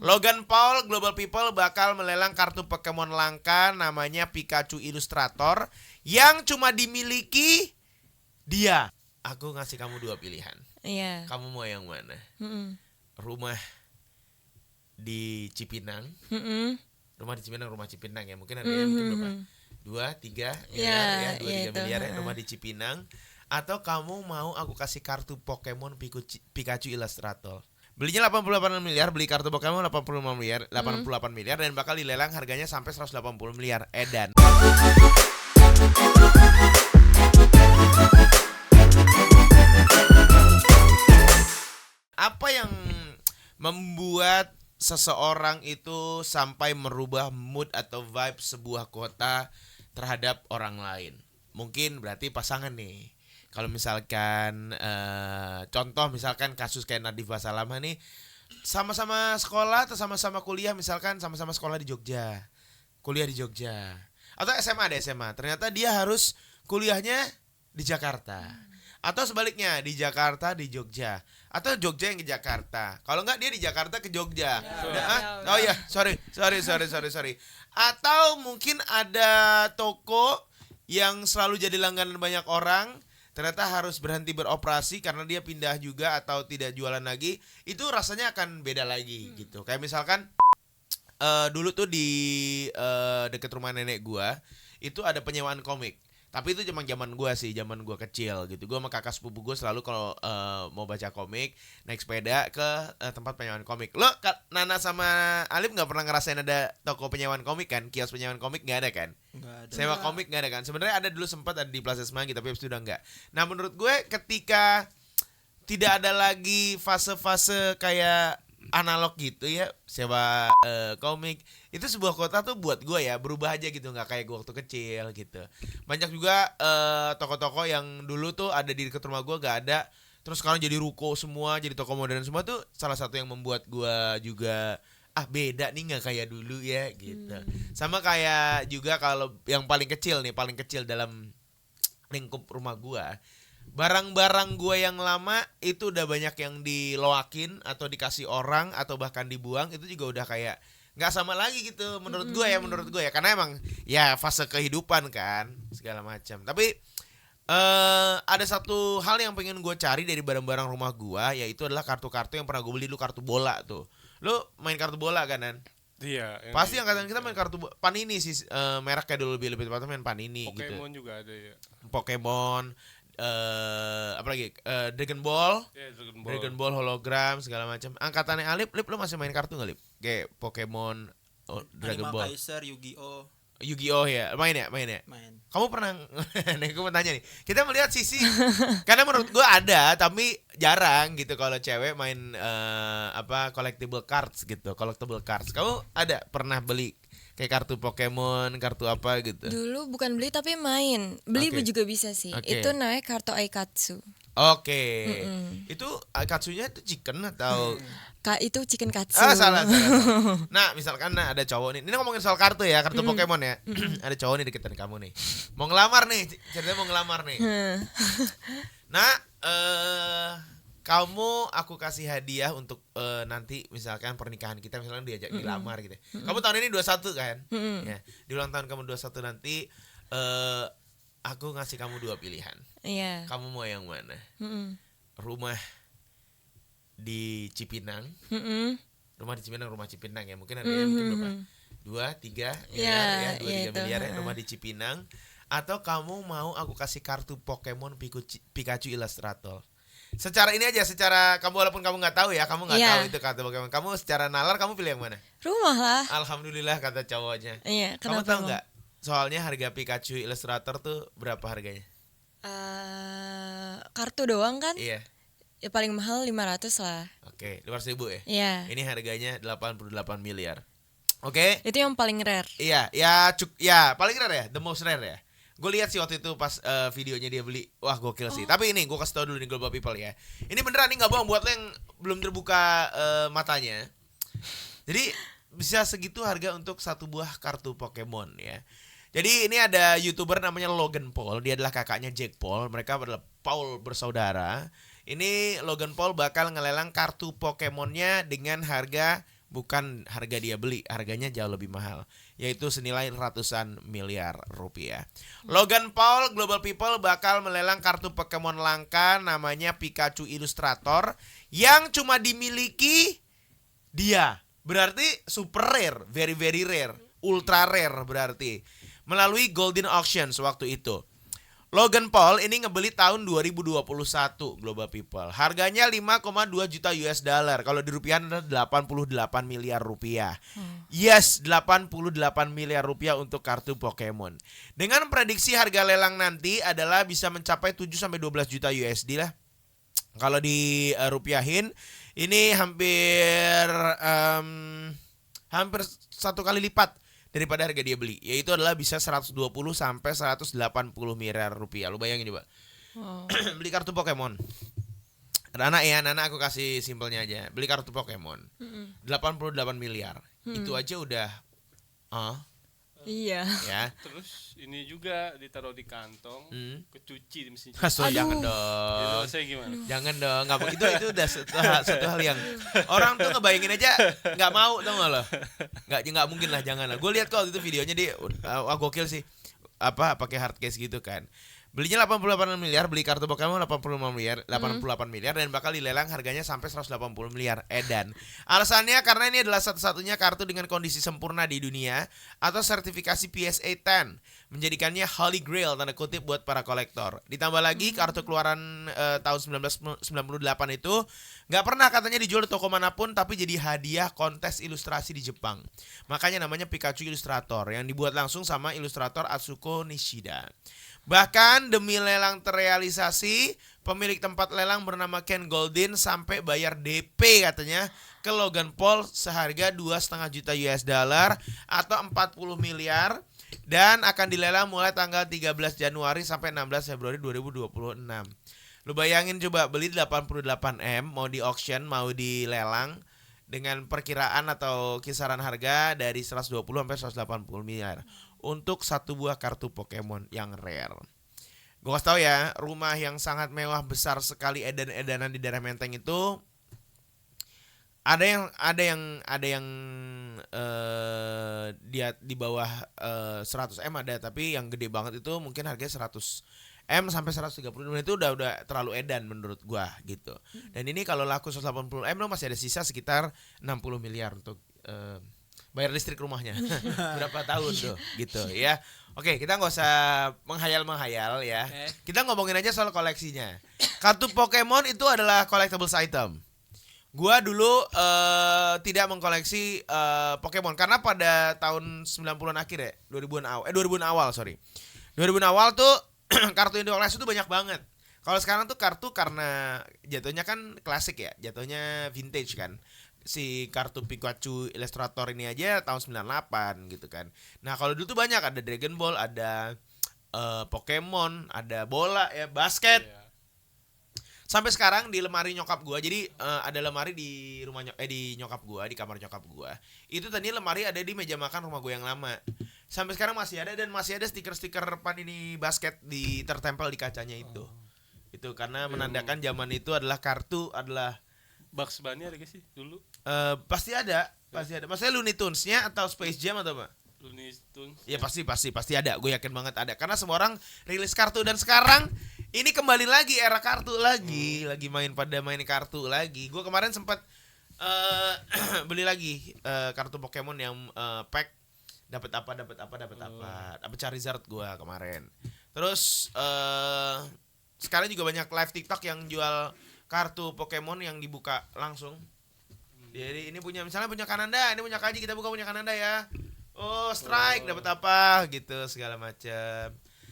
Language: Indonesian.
Logan Paul Global People bakal melelang kartu Pokemon langka namanya Pikachu Illustrator yang cuma dimiliki dia. Aku ngasih kamu 2 pilihan. Iya. Kamu mau yang mana? Mm-mm. Rumah di Cipinang. Mm-mm. Rumah Cipinang ya. Mungkin harganya mungkin berapa? 2-3 miliar ya, 2-3 miliar ya, rumah di Cipinang. Atau kamu mau aku kasih kartu Pokemon Pikachu Illustrator. Belinya 88 miliar, beli kartu Pokemon 85 miliar, 88 miliar dan bakal dilelang harganya sampai 180 miliar. Edan. Apa yang membuat seseorang itu sampai merubah mood atau vibe sebuah kota terhadap orang lain? Mungkin berarti pasangan nih. Kalau misalkan contoh misalkan kasus kayak Nadif Basalamah nih, sama-sama sekolah atau sama-sama kuliah, misalkan sama-sama sekolah di Jogja, kuliah di Jogja, atau SMA, ternyata dia harus kuliahnya di Jakarta, atau sebaliknya di Jakarta di Jogja, atau Jogja yang ke Jakarta. Kalau enggak dia di Jakarta ke Jogja. Oh ya, sorry. Atau mungkin ada toko yang selalu jadi langganan banyak orang, ternyata harus berhenti beroperasi karena dia pindah juga atau tidak jualan lagi. Itu rasanya akan beda lagi gitu. Kayak misalkan dulu tuh di deket rumah nenek gua itu ada penyewaan komik. Tapi itu zaman gua sih, zaman gua kecil gitu. Gua sama kakak sepupu gua selalu kalau mau baca komik naik sepeda ke tempat penyewaan komik. Lo Nana sama Alif nggak pernah ngerasain ada toko penyewaan komik kan? Kios penyewaan komik nggak ada kan? Nggak ada. Sewa komik nggak ada kan? Sebenarnya ada dulu, sempat ada di Plaza Semanggi tapi habis itu udah nggak. Nah menurut gue ketika tidak ada lagi fase-fase kayak analog gitu ya, sewa komik, itu sebuah kota tuh buat gue ya berubah aja gitu, nggak kayak gue waktu kecil gitu. Banyak juga toko-toko yang dulu tuh ada di dekat rumah gue gak ada, terus sekarang jadi ruko semua, jadi toko modern semua, tuh salah satu yang membuat gue juga beda nih, nggak kayak dulu ya gitu. Sama kayak juga kalau yang paling kecil dalam lingkup rumah gue, barang-barang gue yang lama itu udah banyak yang diloakin atau dikasih orang atau bahkan dibuang. Itu juga udah kayak nggak sama lagi gitu menurut gue ya, karena emang ya fase kehidupan kan segala macam. Tapi ada satu hal yang pengen gue cari dari barang-barang rumah gue, yaitu adalah kartu-kartu yang pernah gue beli dulu, kartu bola tuh. Lo main kartu bola kan, Nan? Iya. Pasti angkatan kita main kartu Panini sih, mereknya dulu lebih tepatnya main Panini Pokemon gitu. Pokemon juga ada ya. Pokemon, apa lagi? Dragon Ball, Ya, Dragon Ball hologram segala macam. Angkatannya Alip, lo masih main kartu nggak, Lip? Kayak Pokemon, Dragon Animal Ball, Kaiser, Yu-Gi-Oh. Yu-Gi-Oh ya, main ya. Main. Kamu pernah? Nih, gue mau tanya nih. Kita melihat sisi, karena menurut gue ada, tapi jarang gitu kalau cewek main collectible cards gitu, collectible cards. Kamu ada pernah beli kayak kartu Pokemon, kartu apa gitu? Dulu bukan beli tapi main. Beli Oke. juga bisa sih. Oke. Itu namanya kartu Aikatsu. Oke. Itu katsunya itu chicken atau Itu chicken katsu. salah. Nah, misalkan ada cowok nih. Ini ngomongin soal kartu ya, kartu Pokemon ya. Ada cowok nih deketan kamu nih. Mau ngelamar nih, ceritanya mau ngelamar nih. Nah, kamu aku kasih hadiah untuk nanti misalkan pernikahan kita, misalkan diajak dilamar gitu. Kamu tahun ini 21 kan? Ya, di ulang tahun kamu 21 nanti aku ngasih kamu 2 pilihan. Iya. Kamu mau yang mana? Rumah di Cipinang. Rumah Cipinang ya, mungkin harganya mungkin berapa? 2-3 miliar ya, 2-3 miliar ya, rumah di Cipinang. Atau kamu mau aku kasih kartu Pokemon Pikachu Illustrator. Secara ini aja, secara kamu, walaupun kamu nggak tahu ya, kamu nggak tahu itu kartu Pokemon. Kamu secara nalar kamu pilih yang mana? Rumah lah. Alhamdulillah kata cowoknya. Iya, Kamu kenapa tahu emang? nggak? Soalnya harga Pikachu Illustrator tuh berapa harganya? Kartu doang kan? Iya. Ya paling mahal 500 lah. Oke, 500.000 ya. Iya. Ini harganya 88 miliar. Oke. Itu yang paling rare. Iya, paling rare ya, the most rare ya. Gue lihat sih waktu itu pas videonya dia beli, wah gokil sih. Tapi ini gue kasih tau dulu nih Global People ya. Ini beneran nih, nggak bohong buat lo yang belum terbuka matanya. Jadi bisa segitu harga untuk satu buah kartu Pokemon ya. Jadi ini ada YouTuber namanya Logan Paul, dia adalah kakaknya Jake Paul. Mereka adalah Paul bersaudara. Ini Logan Paul bakal ngelelang kartu Pokemonnya dengan harga bukan harga dia beli, harganya jauh lebih mahal, yaitu senilai ratusan miliar rupiah. Logan Paul Global People bakal melelang kartu Pokemon langka namanya Pikachu Illustrator yang cuma dimiliki dia. Berarti super rare, very very rare, ultra rare berarti. Melalui Golden Auctions waktu itu. Logan Paul ini ngebeli tahun 2021 Global People. Harganya 5,2 juta US dollar. Kalau di rupiah adalah 88 miliar rupiah. Yes, 88 miliar rupiah untuk kartu Pokemon. Dengan prediksi harga lelang nanti adalah bisa mencapai 7 sampai 12 juta USD lah. Kalau di rupiahin ini hampir satu kali lipat daripada harga dia beli, yaitu adalah bisa 120 sampai 180 miliar rupiah. Lu bayangin coba. Beli kartu Pokemon. Anak aku kasih simpelnya aja. Beli kartu Pokemon. 88 miliar. Itu aja udah Iya. ya. Terus ini juga ditaruh di kantong, kecuci di mesin cuci. So, jangan Itu dong. saya gimana? Jangan dong, nggak begitu, itu udah satu hal yang orang tuh ngebayangin aja nggak mau, tau nggak lo? Nggak mungkin lah, jangan lah. Gue lihat kok itu videonya dia, gokil sih, pakai hard case gitu kan. Belinya 88 miliar, beli kartu Pokemon 88 miliar dan bakal dilelang harganya sampai 180 miliar edan. Alasannya karena ini adalah satu-satunya kartu dengan kondisi sempurna di dunia atau sertifikasi PSA 10, menjadikannya holy grail tanda kutip buat para kolektor. Ditambah lagi kartu keluaran tahun 1998 itu nggak pernah katanya dijual di toko manapun, tapi jadi hadiah kontes ilustrasi di Jepang. Makanya namanya Pikachu Illustrator yang dibuat langsung sama ilustrator Atsuko Nishida. Bahkan demi lelang terrealisasi, pemilik tempat lelang bernama Ken Goldin sampai bayar DP katanya ke Logan Paul seharga 2,5 juta US dollar atau 40 miliar dan akan dilelang mulai tanggal 13 Januari sampai 16 Februari 2026. Lu bayangin coba, beli 88M mau di auction, mau dilelang dengan perkiraan atau kisaran harga dari 120 sampai 180 miliar untuk satu buah kartu Pokemon yang rare. Gue kasih tau ya, rumah yang sangat mewah besar sekali edan-edanan di daerah Menteng itu ada yang dia di bawah 100M ada, tapi yang gede banget itu mungkin harganya 100M sampai 130 itu udah terlalu edan menurut gua gitu. Dan ini kalau laku 180M lo masih ada sisa sekitar 60 miliar untuk bayar listrik rumahnya. Berapa tahun tuh gitu ya. Oke, kita nggak usah menghayal ya. Kita ngomongin aja soal koleksinya. Kartu Pokemon itu adalah collectibles item. Gua dulu tidak mengkoleksi Pokemon karena pada tahun 90-an akhir ya, 2000-an awal, sorry. 2000-an awal tuh kartu yang dikoleksi tuh banyak banget. Kalau sekarang tuh kartu karena jatuhnya kan klasik ya, jatuhnya vintage kan. Si kartu Pikachu Illustrator ini aja tahun 98 gitu kan. Nah, kalau dulu tuh banyak, ada Dragon Ball, ada Pokemon, ada bola ya, basket. Iya. Sampai sekarang di lemari nyokap gua. Jadi ada lemari di rumah di nyokap gua, di kamar nyokap gua. Itu tadi lemari ada di meja makan rumah gua yang lama. Sampai sekarang masih ada dan masih ada stiker-stiker Panini basket tertempel di kacanya itu. Itu karena menandakan zaman itu adalah kartu adalah Bugs Bunny ada gak sih dulu? pasti ada. Maksudnya Looney Tunes-nya atau Space Jam atau apa? Looney Tunes. Ya pasti ada. Gue yakin banget ada. Karena semua orang rilis kartu dan sekarang ini kembali lagi era kartu lagi main kartu lagi. Gue kemarin sempat beli lagi kartu Pokemon yang pack, dapat apa. Dapat Charizard gue kemarin. Terus sekarang juga banyak live TikTok yang jual kartu Pokemon yang dibuka langsung. Jadi ini misalnya punya Kananda, ini punya Kaji, kita buka punya Kananda ya. Oh, strike dapat apa gitu segala macam.